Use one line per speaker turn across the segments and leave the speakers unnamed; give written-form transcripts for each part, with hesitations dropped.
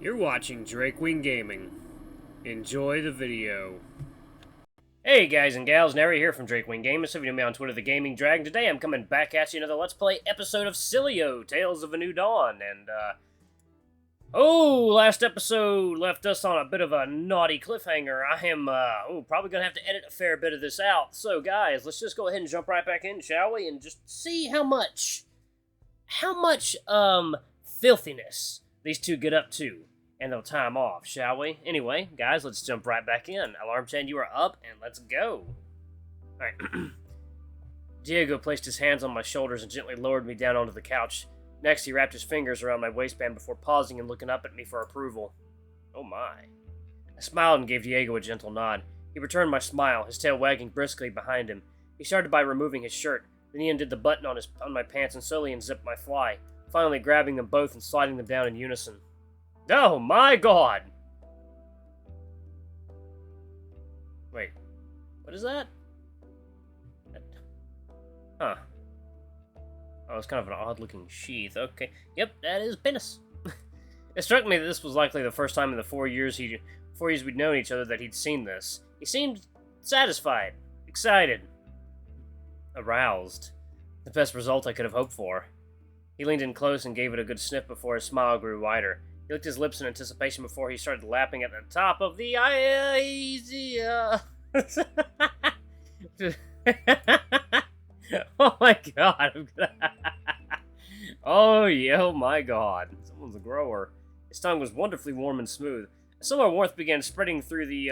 You're watching Deepening Gaming. Enjoy the video. Hey guys and gals, Nary here from Deepening Gaming. So if you know me on Twitter, the Gaming Dragon. Today I'm coming back at you another Let's Play episode of Sileo, Tales of a New Dawn. And, last episode left us on a bit of a naughty cliffhanger. I am, probably gonna have to edit a fair bit of this out. So guys, let's just go ahead and jump right back in, shall we? And just see how much, filthiness these two get up to, and they'll time off, shall we? Anyway, guys, let's jump right back in. Alarm chain, you are up, and let's go. Alright. Diego placed his hands on my shoulders and gently lowered me down onto the couch. Next, he wrapped his fingers around my waistband before pausing and looking up at me for approval. Oh my. I smiled and gave Diego a gentle nod. He returned my smile, his tail wagging briskly behind him. He started by removing his shirt, then he undid the button on my pants and slowly unzipped my fly, finally grabbing them both and sliding them down in unison. Oh my god! Wait, what is that? Huh. Oh, it's kind of an odd-looking sheath. Okay. Yep, that is penis. It struck me that this was likely the first time in the 4 years we'd known each other that he'd seen this. He seemed satisfied, excited, aroused. The best result I could have hoped for. He leaned in close and gave it a good sniff before his smile grew wider. He licked his lips in anticipation before he started lapping at the top of the Oh my god. Oh my god. Someone's a grower. His tongue was wonderfully warm and smooth. A similar warmth began spreading through the,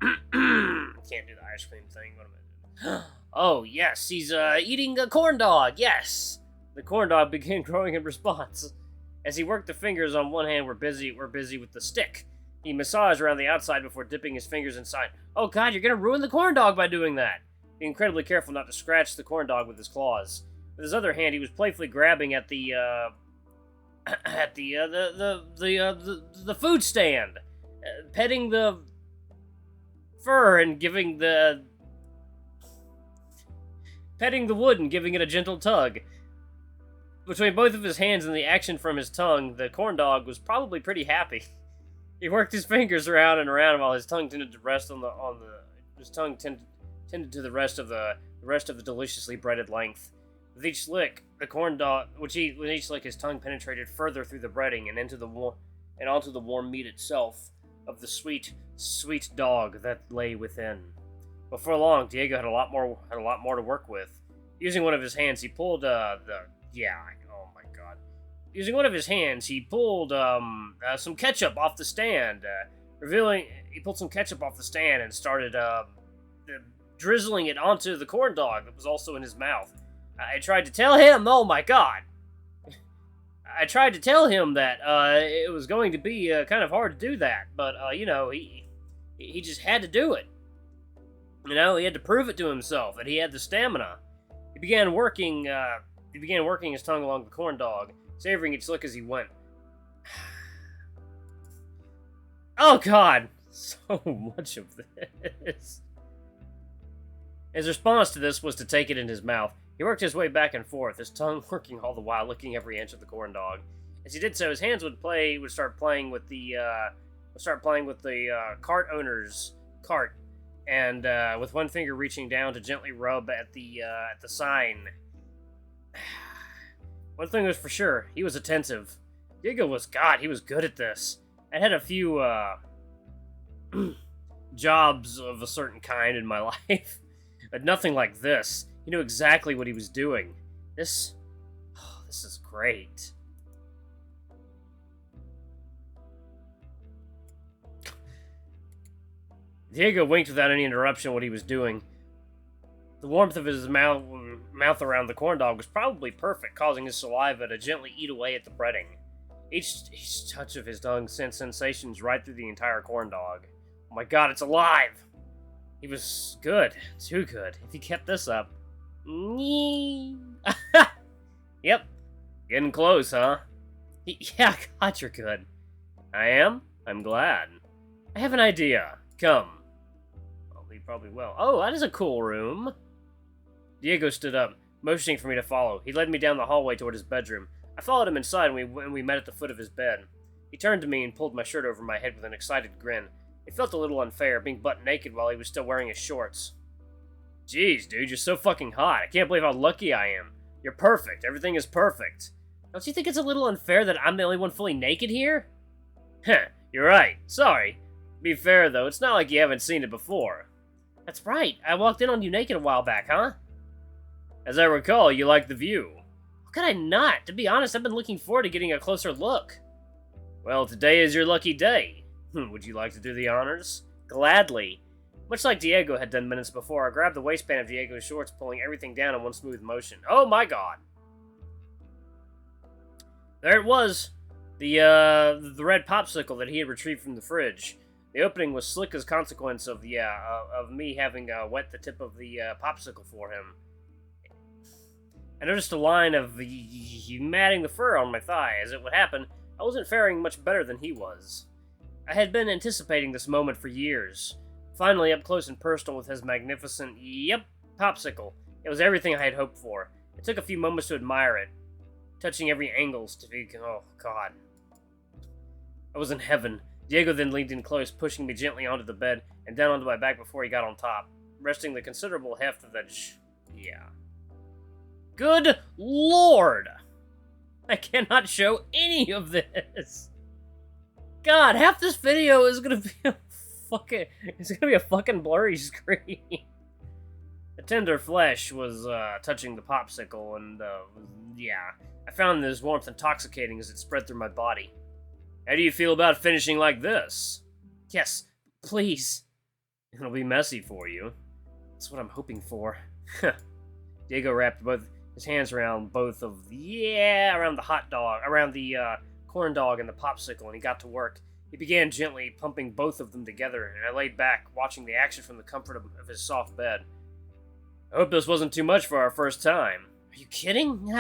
can't do the ice cream thing. What am I doing? Oh, yes, he's, eating a corn dog, yes! The corn dog began growing in response. As he worked the fingers on one hand, we're busy with the stick. He massaged around the outside before dipping his fingers inside. Oh god, you're gonna ruin the corn dog by doing that! Being incredibly careful not to scratch the corn dog with his claws. With his other hand, he was playfully grabbing at the food stand, petting the fur and petting the wood and giving it a gentle tug. Between both of his hands and the action from his tongue, the corn dog was probably pretty happy. He worked his fingers around and around while his tongue tended to rest tended to the rest of the deliciously breaded length. With each lick, with each lick, his tongue penetrated further through the breading and onto the warm meat itself of the sweet, sweet dog that lay within. Before long, Diego had a lot more to work with. Using one of his hands, he pulled Using one of his hands, he pulled some ketchup off the stand, he pulled some ketchup off the stand and started drizzling it onto the corn dog that was also in his mouth. I tried to tell him, oh my god! I tried to tell him that it was going to be kind of hard to do that, but he just had to do it. He had to prove it to himself that he had the stamina. He began working his tongue along the corn dog, savoring each lick as he went. Oh god! So much of this. His response to this was to take it in his mouth. He worked his way back and forth, his tongue working all the while, licking every inch of the corn dog. As he did so, his hands would start playing with the cart owner's cart, and with one finger reaching down to gently rub at the sign. One thing was for sure, he was attentive. Diego was he was good at this. I had a few jobs of a certain kind in my life, but nothing like this. He knew exactly what he was doing. This is great. Diego winked without any interruption what he was doing. The warmth of his mouth around the corn dog was probably perfect, causing his saliva to gently eat away at the breading. Each touch of his tongue sent sensations right through the entire corn dog. Oh my god, it's alive! He was good. Too good. If he kept this up. Yep. Getting close, huh? Yeah, god, you're good. I am? I'm glad. I have an idea. Come. Well, he probably will. Oh, that is a cool room. Diego stood up, motioning for me to follow. He led me down the hallway toward his bedroom. I followed him inside, and we met at the foot of his bed. He turned to me and pulled my shirt over my head with an excited grin. It felt a little unfair, being butt naked while he was still wearing his shorts. Jeez, dude, you're so fucking hot. I can't believe how lucky I am. You're perfect. Everything is perfect. Don't you think it's a little unfair that I'm the only one fully naked here? Heh, you're right. Sorry. To be fair, though, it's not like you haven't seen it before. That's right. I walked in on you naked a while back, huh? As I recall, you liked the view. How could I not? To be honest, I've been looking forward to getting a closer look. Well, today is your lucky day. Would you like to do the honors? Gladly. Much like Diego had done minutes before, I grabbed the waistband of Diego's shorts, pulling everything down in one smooth motion. Oh my god. There it was. The red popsicle that he had retrieved from the fridge. The opening was slick as consequence of me having wet the tip of the popsicle for him. I noticed a line of matting the fur on my thigh. As it would happen, I wasn't faring much better than he was. I had been anticipating this moment for years. Finally, up close and personal with his magnificent, popsicle. It was everything I had hoped for. It took a few moments to admire it, touching every angle to be, oh god. I was in heaven. Diego then leaned in close, pushing me gently onto the bed and down onto my back before he got on top, resting the considerable heft of that Good lord! I cannot show any of this. God, half this video is gonna be a fucking blurry screen. The tender flesh was touching the popsicle, and I found this warmth intoxicating as it spread through my body. How do you feel about finishing like this? Yes, please. It'll be messy for you. That's what I'm hoping for. Diego wrapped both his hands around around the hot dog, around the corn dog and the popsicle, and he got to work. He began gently pumping both of them together, and I laid back, watching the action from the comfort of his soft bed. I hope this wasn't too much for our first time. Are you kidding?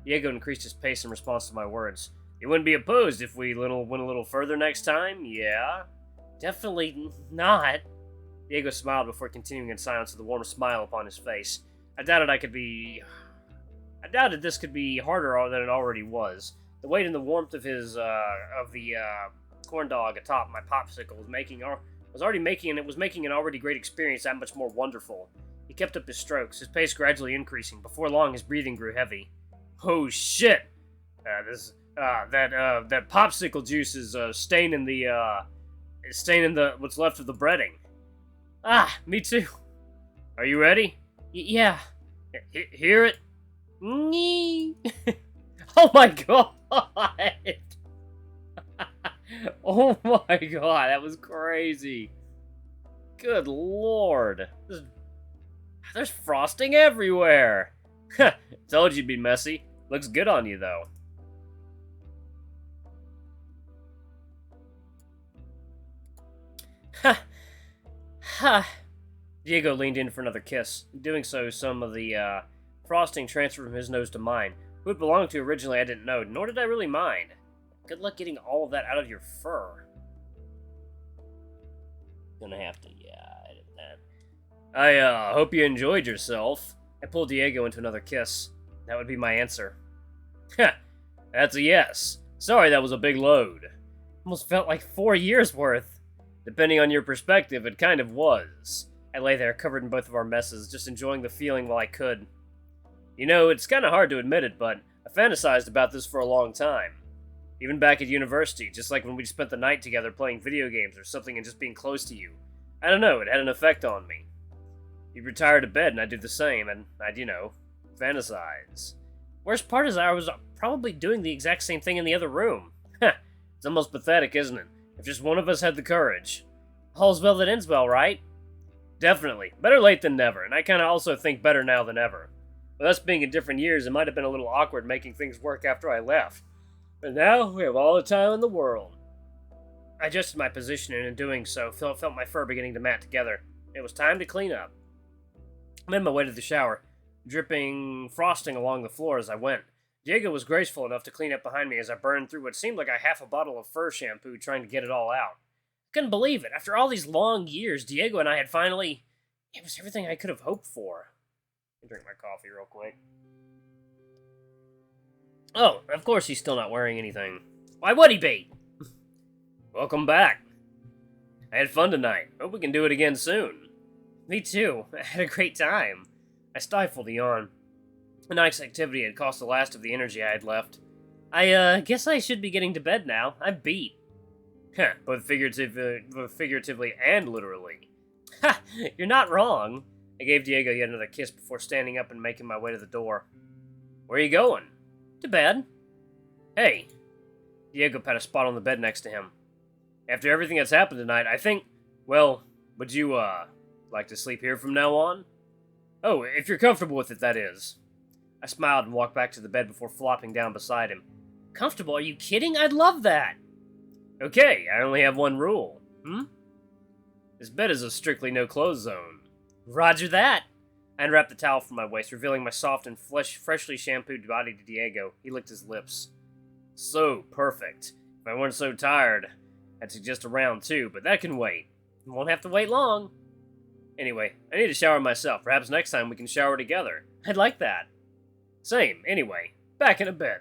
Diego increased his pace in response to my words. You wouldn't be opposed if we went a little further next time, yeah? Definitely not. Diego smiled before continuing in silence with a warm smile upon his face. I doubted this could be harder than it already was. The weight and the warmth of the corn dog atop my popsicle was making an already great experience that much more wonderful. He kept up his strokes, his pace gradually increasing. Before long, his breathing grew heavy. Oh shit! That popsicle juice is staining the what's left of the breading. Ah, me too. Are you ready? Yeah. Hear it? Oh my god! Oh my god, that was crazy. Good lord. There's frosting everywhere. Told you'd be messy. Looks good on you, though. Diego leaned in for another kiss. In doing so, some of the frosting transferred from his nose to mine. Who it belonged to originally I didn't know, nor did I really mind. Good luck getting all of that out of your fur. Gonna have to, edit that. I hope you enjoyed yourself. I pulled Diego into another kiss. That would be my answer. That's a yes. Sorry that was a big load. Almost felt like 4 years worth. Depending on your perspective, it kind of was. I lay there, covered in both of our messes, just enjoying the feeling while I could. You know, it's kind of hard to admit it, but I fantasized about this for a long time. Even back at university, just like when we spent the night together playing video games or something and just being close to you. I don't know, it had an effect on me. You'd retire to bed and I'd do the same, and I'd, fantasize. Worst part is I was probably doing the exact same thing in the other room. It's almost pathetic, isn't it? If just one of us had the courage. All's well that ends well, right? Definitely. Better late than never, and I kinda also think better now than ever. With us being in different years, it might have been a little awkward making things work after I left. But now, we have all the time in the world. I adjusted my position, and in doing so, felt my fur beginning to mat together. It was time to clean up. I made my way to the shower, dripping frosting along the floor as I went. Diego was graceful enough to clean up behind me as I burned through what seemed like half a bottle of fur shampoo trying to get it all out. I couldn't believe it. After all these long years, Diego and I had finally... It was everything I could have hoped for. Let me drink my coffee real quick. Oh, of course he's still not wearing anything. Why would he be? Welcome back. I had fun tonight. Hope we can do it again soon. Me too. I had a great time. I stifled a yawn. The night's activity had cost the last of the energy I had left. I guess I should be getting to bed now. I'm beat. Huh, both figuratively and literally. Ha! You're not wrong. I gave Diego yet another kiss before standing up and making my way to the door. Where are you going? To bed. Hey. Diego pat a spot on the bed next to him. After everything that's happened tonight, I think... Well, would you, like to sleep here from now on? Oh, if you're comfortable with it, that is. I smiled and walked back to the bed before flopping down beside him. Comfortable? Are you kidding? I'd love that! Okay, I only have one rule. This bed is a strictly no-clothes zone. Roger that! I unwrapped the towel from my waist, revealing my soft and freshly shampooed body to Diego. He licked his lips. So perfect. If I weren't so tired, I'd suggest a round two, but that can wait. You won't have to wait long. Anyway, I need to shower myself. Perhaps next time we can shower together. I'd like that. Same. Anyway, back in a bed.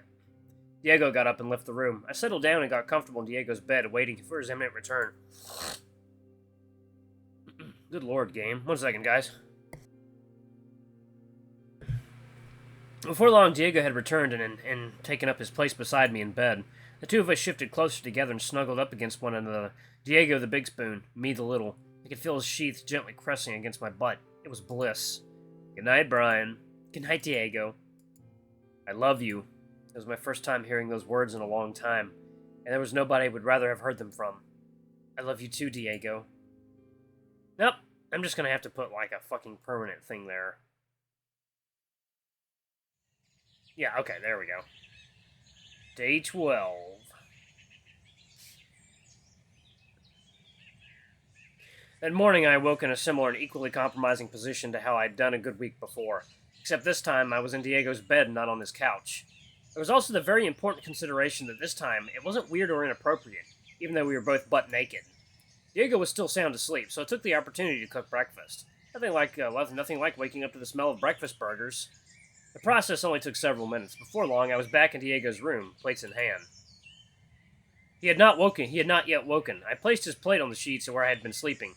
Diego got up and left the room. I settled down and got comfortable in Diego's bed, waiting for his imminent return. Good lord, game. 1 second, guys. Before long, Diego had returned and taken up his place beside me in bed. The two of us shifted closer together and snuggled up against one another. Diego the big spoon, me the little. I could feel his sheath gently pressing against my butt. It was bliss. Good night, Brian. Good night, Diego. I love you. It was my first time hearing those words in a long time, and there was nobody I would rather have heard them from. I love you too, Diego. Nope, I'm just gonna have to put, like, a fucking permanent thing there. Yeah, okay, there we go. Day 12. That morning I awoke in a similar and equally compromising position to how I'd done a good week before, except this time I was in Diego's bed and not on his couch. There was also the very important consideration that this time it wasn't weird or inappropriate, even though we were both butt naked. Diego was still sound asleep, so I took the opportunity to cook breakfast. Nothing like waking up to the smell of breakfast burgers. The process only took several minutes. Before long, I was back in Diego's room, plates in hand. He had not yet woken. I placed his plate on the sheets where I had been sleeping,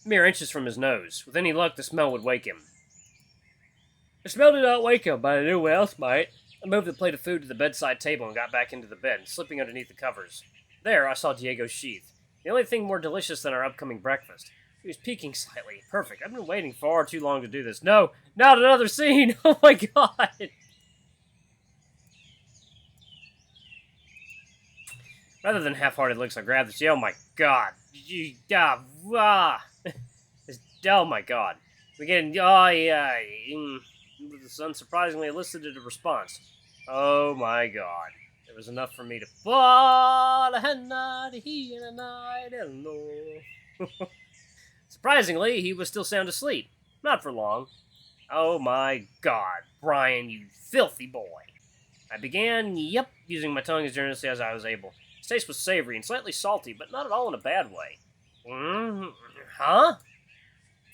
mere inches from his nose. With any luck, the smell would wake him. The smell did not wake him, but I knew what else might. I moved the plate of food to the bedside table and got back into the bed, slipping underneath the covers. There, I saw Diego's sheath. The only thing more delicious than our upcoming breakfast. He was peeking slightly. Perfect. I've been waiting far too long to do this. No, not another scene! Oh my god! Rather than half-hearted looks, I grabbed the sheet. Oh my god. Oh my god. Again, the sun surprisingly elicited a response. Oh my god. It was enough for me to fall and not he and a night hello. Surprisingly, he was still sound asleep. Not for long. Oh my god, Brian, you filthy boy. I began, using my tongue as generously as I was able. His taste was savory and slightly salty, but not at all in a bad way. Huh? A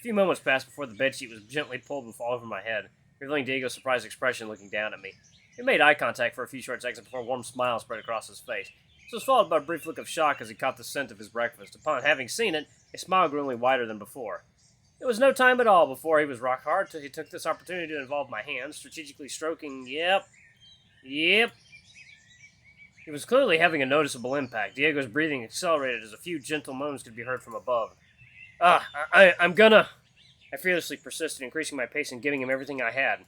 few moments passed before the bedsheet was gently pulled all over my head, revealing Diego's surprised expression looking down at me. We made eye contact for a few short seconds before a warm smile spread across his face. This was followed by a brief look of shock as he caught the scent of his breakfast. Upon having seen it, his smile grew only wider than before. It was no time at all before he was rock hard till he took this opportunity to involve my hands, strategically stroking, Yep. He was clearly having a noticeable impact. Diego's breathing accelerated as a few gentle moans could be heard from above. I'm gonna... I fearlessly persisted, increasing my pace and giving him everything I had.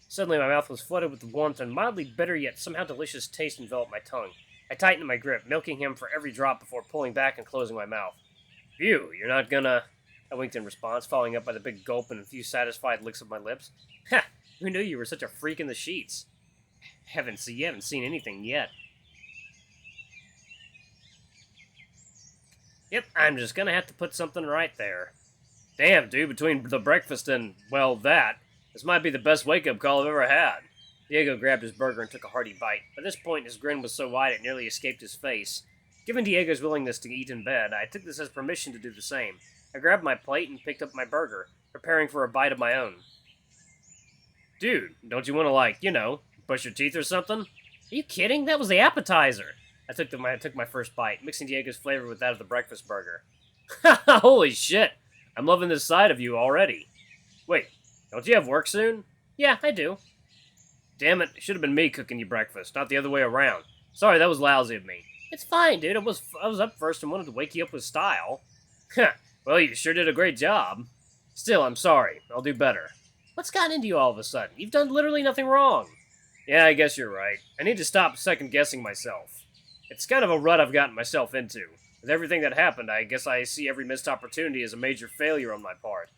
Suddenly my mouth was flooded with warmth and mildly bitter yet somehow delicious taste enveloped my tongue. I tightened my grip, milking him for every drop before pulling back and closing my mouth. Phew, you're not gonna... I winked in response, following up by the big gulp and a few satisfied licks of my lips. Ha! Who knew you were such a freak in the sheets? You haven't seen anything yet. Yep, I'm just gonna have to put something right there. Damn, dude, between the breakfast and, well, that, this might be the best wake-up call I've ever had. Diego grabbed his burger and took a hearty bite. By this point, his grin was so wide it nearly escaped his face. Given Diego's willingness to eat in bed, I took this as permission to do the same. I grabbed my plate and picked up my burger, preparing for a bite of my own. Dude, don't you want to, brush your teeth or something? you kidding? That was the appetizer. I took my first bite, mixing Diego's flavor with that of the breakfast burger. Holy shit! I'm loving this side of you already. Wait, don't you have work soon? Yeah, I do. Damn it, it should have been me cooking you breakfast, not the other way around. Sorry, that was lousy of me. It's fine, dude. I was up first and wanted to wake you up with style. Well, you sure did a great job. Still, I'm sorry. I'll do better. What's gotten into you all of a sudden? You've done literally nothing wrong. Yeah, I guess you're right. I need to stop second-guessing myself. It's kind of a rut I've gotten myself into. With everything that happened, I guess I see every missed opportunity as a major failure on my part.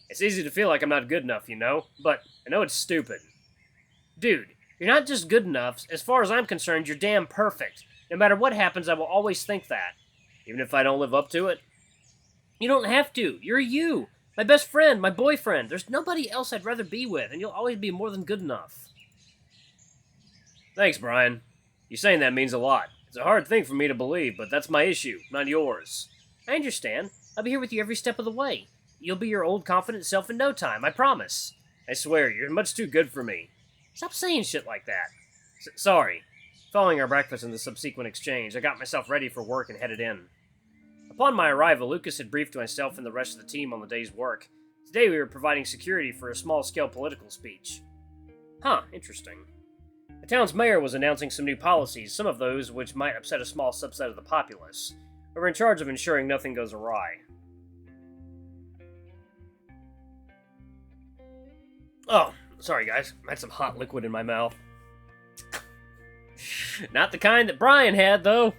It's easy to feel like I'm not good enough, you know? But I know it's stupid. Dude, you're not just good enough. As far as I'm concerned, you're damn perfect. No matter what happens, I will always think that. Even if I don't live up to it? You don't have to. You're you. My best friend, my boyfriend. There's nobody else I'd rather be with, and you'll always be more than good enough. Thanks, Brian. You saying that means a lot. It's a hard thing for me to believe, but that's my issue, not yours. I understand. I'll be here with you every step of the way. You'll be your old, confident self in no time, I promise. I swear, you're much too good for me. Stop saying shit like that. Sorry. Following our breakfast and the subsequent exchange, I got myself ready for work and headed in. Upon my arrival, Lucas had briefed myself and the rest of the team on the day's work. Today we were providing security for a small-scale political speech. Huh, interesting. The town's mayor was announcing some new policies, some of those which might upset a small subset of the populace. We were in charge of ensuring nothing goes awry. Oh, sorry guys, I had some hot liquid in my mouth. Not the kind that Brian had, though.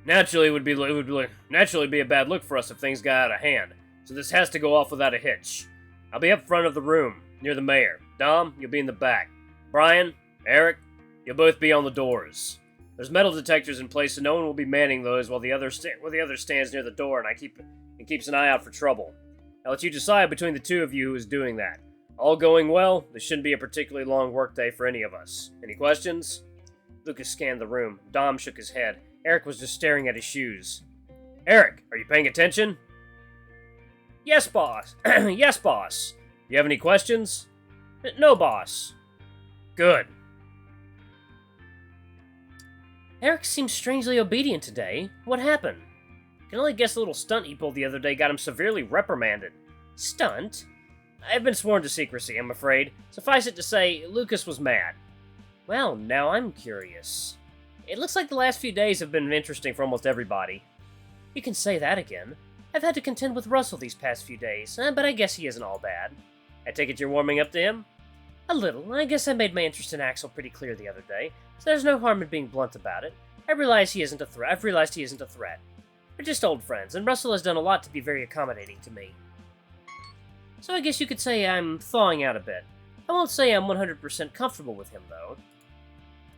Naturally, it would be a bad look for us if things got out of hand, so this has to go off without a hitch. I'll be up front of the room, near the mayor. Dom, you'll be in the back. Brian, Eric, you'll both be on the doors. There's metal detectors in place, so no one will be manning those while the other stands near the door, and keeps an eye out for trouble. I'll let you decide between the two of you who is doing that. All going well, this shouldn't be a particularly long workday for any of us. Any questions? Lucas scanned the room. Dom shook his head. Eric was just staring at his shoes. Eric, are you paying attention? Yes, boss. Yes, boss. You have any questions? No, boss. Good. Eric seems strangely obedient today. What happened? I can only guess the little stunt he pulled the other day got him severely reprimanded. Stunt? I've been sworn to secrecy, I'm afraid. Suffice it to say, Lucas was mad. Well, now I'm curious. It looks like the last few days have been interesting for almost everybody. You can say that again. I've had to contend with Russell these past few days, but I guess he isn't all bad. I take it you're warming up to him? A little. I guess I made my interest in Axel pretty clear the other day, so there's no harm in being blunt about it. I've realized he isn't a threat. We're just old friends, and Russell has done a lot to be very accommodating to me. So I guess you could say I'm thawing out a bit. I won't say I'm 100% comfortable with him, though.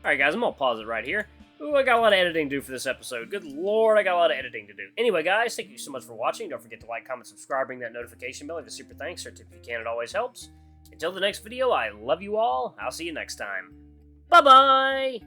Alright guys, I'm gonna pause it right here. Ooh, I got a lot of editing to do for this episode. Good lord, I got a lot of editing to do. Anyway guys, thank you so much for watching. Don't forget to like, comment, subscribe, ring that notification bell, leave a super thanks, or a tip if you can, it always helps. Until the next video, I love you all. I'll see you next time. Bye-bye!